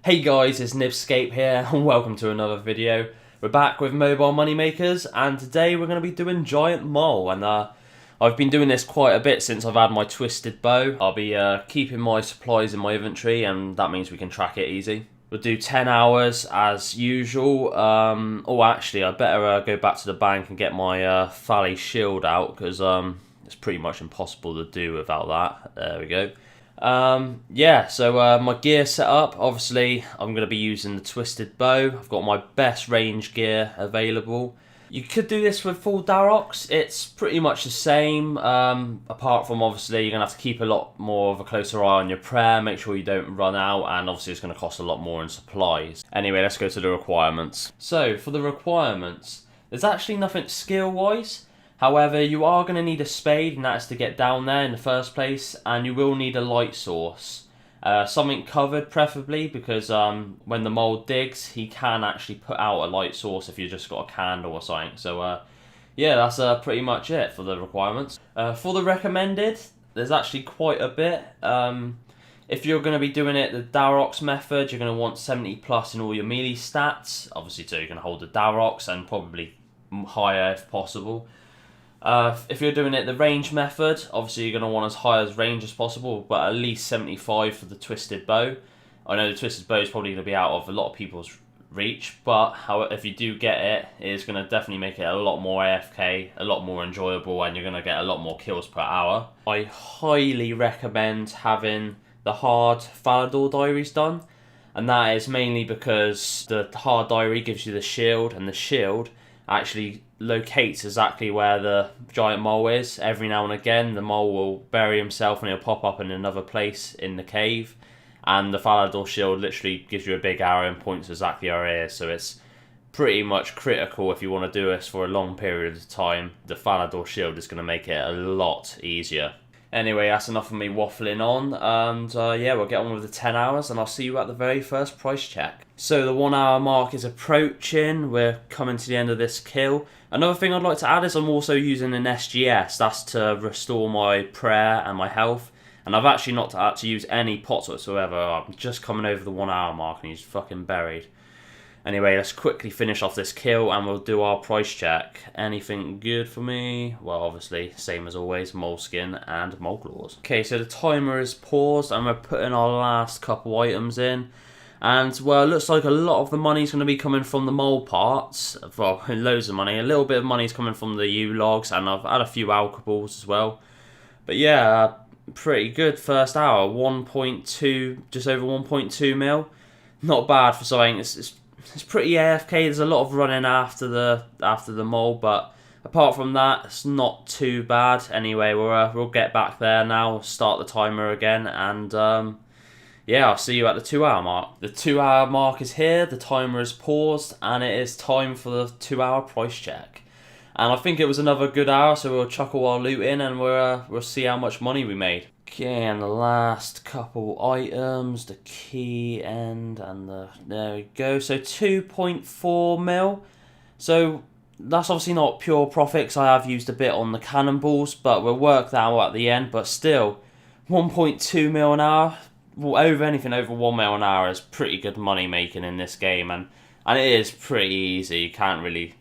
Hey guys, it's Nibzscape here and welcome to another video. We're back with Mobile Moneymakers and today we're going to be doing Giant Mole and I've been doing this quite a bit since I've had my twisted bow. I'll be keeping my supplies in my inventory and that means we can track it easy. We'll do 10 hours as usual. Actually I better go back to the bank and get my Fally shield out because it's pretty much impossible to do without that. There we go. My gear set up, obviously I'm going to be using the twisted bow. I've got my best range gear available. You could do this with full Darox, it's pretty much the same, apart from obviously you're going to have to keep a lot more of a closer eye on your prayer, make sure you don't run out, and obviously it's going to cost a lot more in supplies. Anyway, let's go to the requirements. So, for the requirements, there's actually nothing skill-wise. However, you are going to need a spade, and that's to get down there in the first place, and you will need a light source. Something covered, preferably, because when the mole digs, he can actually put out a light source if you've just got a candle or something. So, yeah, that's pretty much it for the requirements. For the recommended, there's actually quite a bit. If you're going to be doing it the Darox method, you're going to want 70 plus in all your melee stats, obviously, so you can hold the Darox, and probably higher if possible. If you're doing it the range method, obviously you're going to want as high as range as possible, but at least 75 for the twisted bow. I know the twisted bow is probably going to be out of a lot of people's reach, but if you do get it, it's going to definitely make it a lot more AFK, a lot more enjoyable, and you're going to get a lot more kills per hour. I highly recommend having the hard Falador diaries done, and that is mainly because the hard diary gives you the shield, and the shield actually locates exactly where the giant mole is. Every now and again the mole will bury himself and he'll pop up in another place in the cave, and the Falador shield literally gives you a big arrow and points exactly where it is, so it's pretty much critical if you want to do this for a long period of time. The Falador shield is going to make it a lot easier. Anyway, that's enough of me waffling on, and yeah, we'll get on with the 10 hours, and I'll see you at the very first price check. So the 1 hour mark is approaching, we're coming to the end of this kill. Another thing I'd like to add is I'm also using an SGS, that's to restore my prayer and my health, and I've actually not had to use any pots whatsoever. I'm just coming over the 1 hour mark and he's fucking buried. Anyway, let's quickly finish off this kill and we'll do our price check. Anything good for me? Well, obviously, same as always, moleskin and mole claws. Okay, so the timer is paused and we're putting our last couple items in. And, well, it looks like a lot of the money's going to be coming from the mole parts. Well, loads of money. A little bit of money's coming from the U-logs, and I've had a few alcohols as well. But yeah, pretty good first hour. 1.2, just over 1.2 mil. Not bad for something. It's pretty AFK. There's a lot of running after the mole, but apart from that, it's not too bad. Anyway, we'll get back there now, start the timer again, and yeah, I'll see you at the 2 hour mark. The 2 hour mark is here, the timer is paused, and it is time for the 2 hour price check. And I think it was another good hour, so we'll chuck all our loot in and we'll see how much money we made. Okay, and the last couple items, the key end and there we go. So 2.4 mil. So that's obviously not pure profit because I have used a bit on the cannonballs, but we'll work that out at the end. But still, 1.2 mil an hour, anything over 1 mil an hour is pretty good money making in this game, and it is pretty easy. You can't really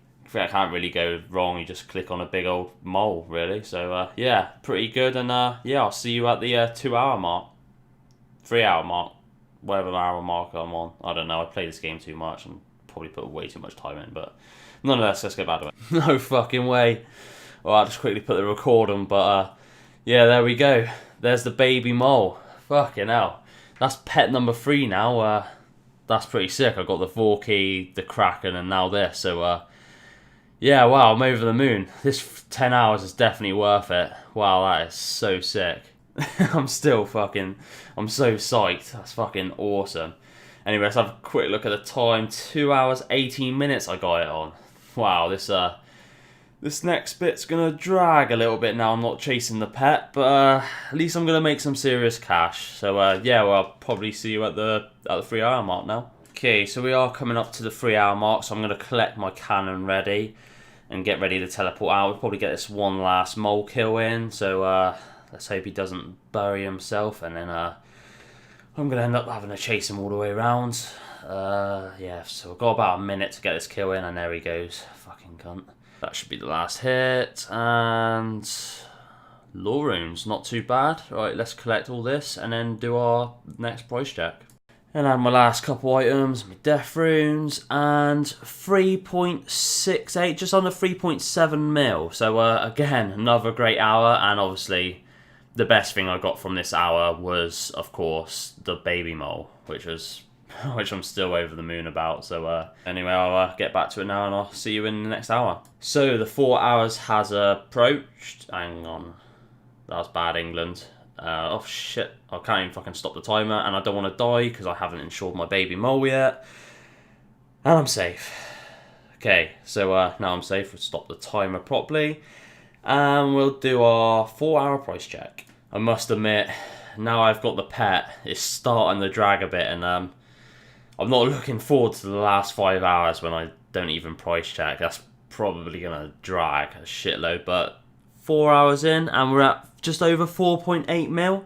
go wrong. You just click on a big old mole, really. So yeah, pretty good. And yeah, I'll see you at the 2 hour mark, 3 hour mark, whatever hour mark I'm on. I don't know. I play this game too much and probably put way too much time in. But nonetheless, let's get back to it. No fucking way. Well, I'll just quickly put the record on. But yeah, there we go. There's the baby mole. Fucking hell. That's pet number 3 now. That's pretty sick. I got the Vorkey, the Kraken, and now this. So yeah, wow, I'm over the moon. This 10 hours is definitely worth it. Wow, that is so sick. I'm so psyched. That's fucking awesome. Anyway, let's have a quick look at the time. 2 hours, 18 minutes I got it on. Wow, this next bit's gonna drag a little bit now. I'm not chasing the pet, but at least I'm gonna make some serious cash. So yeah, well, I'll probably see you at the 3 hour mark now. Okay, so we are coming up to the 3 hour mark, so I'm gonna collect my cannon ready and get ready to teleport out. We'll probably get this one last mole kill in, so let's hope he doesn't bury himself, and then I'm going to end up having to chase him all the way around. Yeah, so I've got about a minute to get this kill in, and there he goes. Fucking cunt. That should be the last hit, and lore runes, not too bad. Right, let's collect all this and then do our next price check. And add my last couple items, my death runes, and 3.68, just under 3.7 mil. So again, another great hour, and obviously the best thing I got from this hour was, of course, the baby mole, which I'm still over the moon about. So anyway, I'll get back to it now, and I'll see you in the next hour. So the 4 hours has approached. Hang on, that was bad, England. Oh shit, I can't even fucking stop the timer, and I don't want to die because I haven't insured my baby mole yet. And I'm safe. Okay, so now I'm safe. We'll stop the timer properly, and we'll do our 4-hour price check. I must admit, now I've got the pet, it's starting to drag a bit, and I'm not looking forward to the last 5 hours when I don't even price check. That's probably gonna drag a shitload, but 4 hours in, and we're at just over 4.8 mil.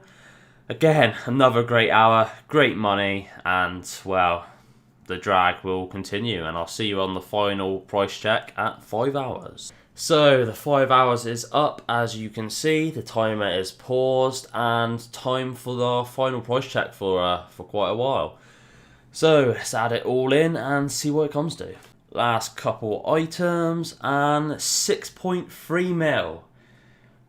Again, another great hour, great money, and well, the drag will continue, and I'll see you on the final price check at 5 hours. So the 5 hours is up, as you can see. The timer is paused, and time for the final price check for quite a while. So let's add it all in and see what it comes to. Last couple items, and 6.3 mil.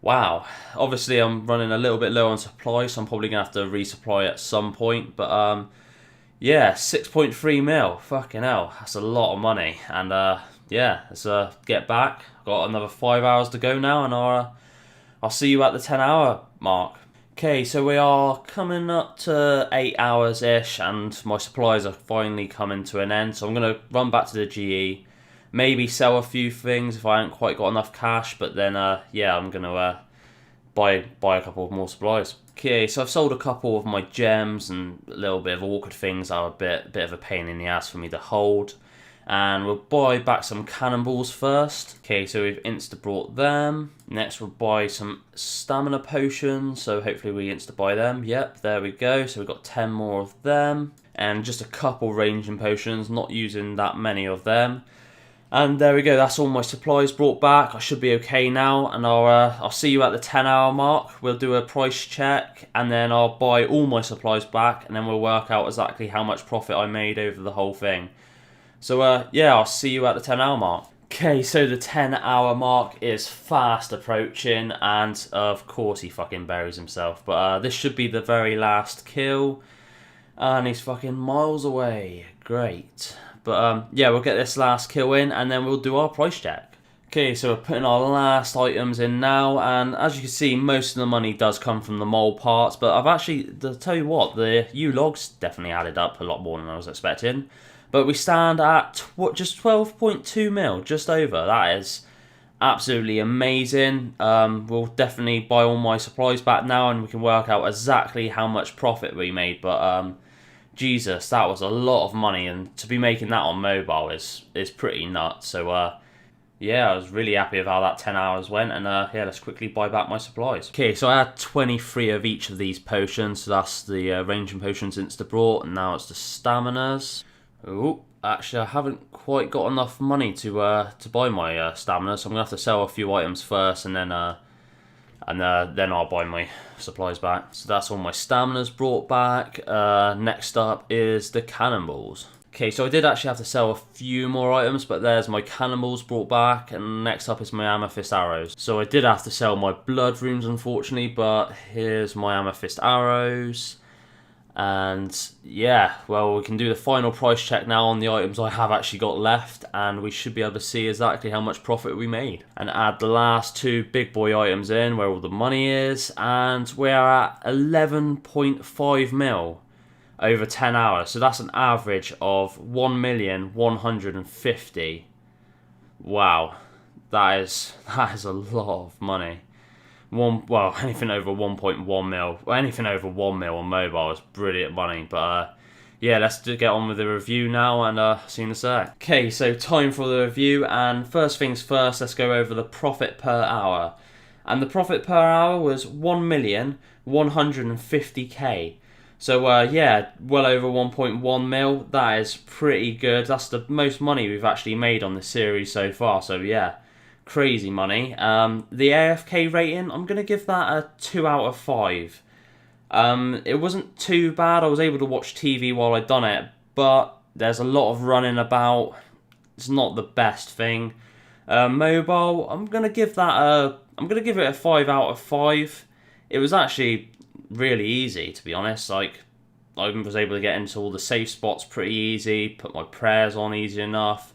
Wow, obviously I'm running a little bit low on supply, so I'm probably going to have to resupply at some point. But yeah, 6.3 mil, fucking hell, that's a lot of money. And yeah, let's get back. Got another 5 hours to go now, and I'll see you at the 10-hour mark. Okay, so we are coming up to 8 hours-ish, and my supplies are finally coming to an end. So I'm going to run back to the GE. Maybe sell a few things if I haven't quite got enough cash, but then yeah, I'm gonna buy a couple of more supplies. Okay, so I've sold a couple of my gems and a little bit of awkward things that are a bit of a pain in the ass for me to hold. And we'll buy back some cannonballs first. Okay, so we've insta-brought them. Next we'll buy some stamina potions, so hopefully we insta-buy them. Yep, there we go. So we've got 10 more of them. And just a couple ranging potions, not using that many of them. And there we go, that's all my supplies brought back. I should be okay now, and I'll see you at the 10-hour mark. We'll do a price check, and then I'll buy all my supplies back, and then we'll work out exactly how much profit I made over the whole thing. So yeah, I'll see you at the 10-hour mark. Okay, so the 10-hour mark is fast approaching, and of course he fucking buries himself. But this should be the very last kill, and he's fucking miles away. Great. But yeah, we'll get this last kill in, and then we'll do our price check. Okay, so we're putting our last items in now, and as you can see, most of the money does come from the mole parts, but I've actually, to tell you what, the U-logs definitely added up a lot more than I was expecting. But we stand at just 12.2 mil, just over. That is absolutely amazing. We'll definitely buy all my supplies back now, and we can work out exactly how much profit we made, but Jesus, that was a lot of money, and to be making that on mobile is pretty nuts. So yeah, I was really happy with how that 10 hours went, and yeah, let's quickly buy back my supplies. Okay, so I had 23 of each of these potions, so that's the ranging potions insta-brought, and now it's the staminas. Oh, actually I haven't quite got enough money to buy my stamina, so I'm going to have to sell a few items first, and then I'll buy my supplies back. So that's all my staminas brought back. Next up is the cannonballs. Okay, so I did actually have to sell a few more items, but there's my cannonballs brought back, and next up is my amethyst arrows. So I did have to sell my blood runes, unfortunately, but here's my amethyst arrows. And yeah, well, we can do the final price check now on the items I have actually got left, and we should be able to see exactly how much profit we made. And add the last two big boy items in where all the money is, and we're at 11.5 mil over 10 hours. So that's an average of 1,150,000. Wow, that is a lot of money. Well, anything over 1.1 mil, anything over 1 mil on mobile is brilliant money. But yeah, let's get on with the review now, and see you in a sec. Okay, so time for the review, and first things first, let's go over the profit per hour. And the profit per hour was 1,150,000. So yeah, well over 1.1 mil. That is pretty good. That's the most money we've actually made on this series so far. So yeah, crazy money. The AFK rating, I'm gonna give that a 2 out of 5. It wasn't too bad. I was able to watch TV while I'd done it, but there's a lot of running about. It's not the best thing. Mobile, I'm gonna give it a 5 out of 5. It was actually really easy, to be honest. Like, I was able to get into all the safe spots pretty easy, put my prayers on easy enough.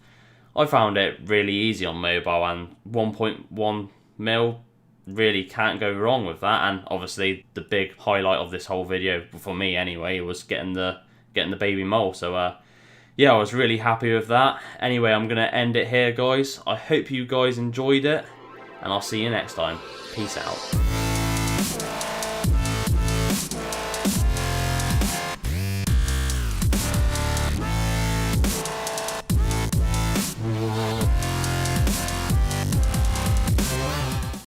I found it really easy on mobile, and 1.1 mil, really can't go wrong with that. And obviously the big highlight of this whole video, for me anyway, was getting the baby mole. So yeah, I was really happy with that. Anyway, I'm gonna end it here, guys. I hope you guys enjoyed it, and I'll see you next time. Peace out.